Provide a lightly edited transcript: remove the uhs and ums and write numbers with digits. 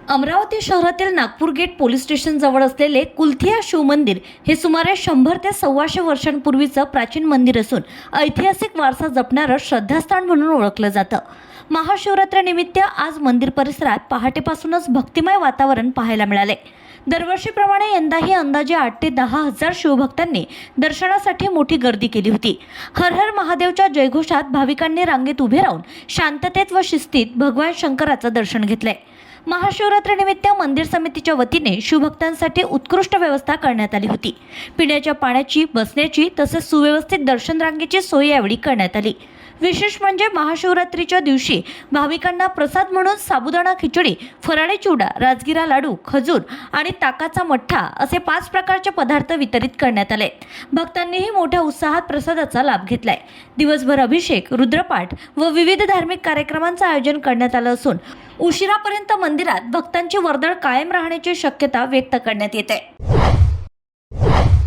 अमरावती शहरातील Nagpur gate police station जवळ असलेले कुलथिया शिव मंदिर हे सुमारे 100 ते 125 वर्षांपूर्वीचं प्राचीन मंदिर असून ऐतिहासिक वारसा जपणारं श्रद्धास्थान म्हणून ओळखलं जातं। महाशिवरात्रीनिमित्त आज मंदिर परिसरात पहाटेपासूनच भक्तिमय वातावरण पाहायला मिळाले। दरवर्षीप्रमाणे यंदाही अंदाजे 8 ते 10 हजार शिवभक्तांनी दर्शनासाठी मोठी गर्दी केली होती। हर हर महादेवच्या जयघोषात भाविकांनी रांगेत उभे राहून शांततेत व शिस्तीत भगवान शंकराचं दर्शन घेतलंय। महाशिवरात्रीनिमित्त मंदिर समितीच्या वतीने शिवभक्तांसाठी उत्कृष्ट व्यवस्था करण्यात आली होती। पिण्याच्या पाण्याची, बसण्याची तसेच सुव्यवस्थित दर्शन रांगेची सोय यावेळी करण्यात आली। विशेष म्हणजे महाशिवरात्रीच्या दिवशी भाविकांना प्रसाद म्हणून साबुदाणा खिचडी, फराळी चिवडा, राजगिरा लाडू, खजूर आणि ताकाचा मठ्ठा असे 5 प्रकारचे पदार्थ वितरित करण्यात आले। भक्तांनीही मोठ्या उत्साहात प्रसादाचा लाभ घेतलाय। दिवसभर अभिषेक, रुद्रपाठ व विविध धार्मिक कार्यक्रमांचं आयोजन करण्यात आलं असून उशिरापर्यंत मंदिरात भक्तांची वर्दळ कायम राहण्याची शक्यता व्यक्त करण्यात येते।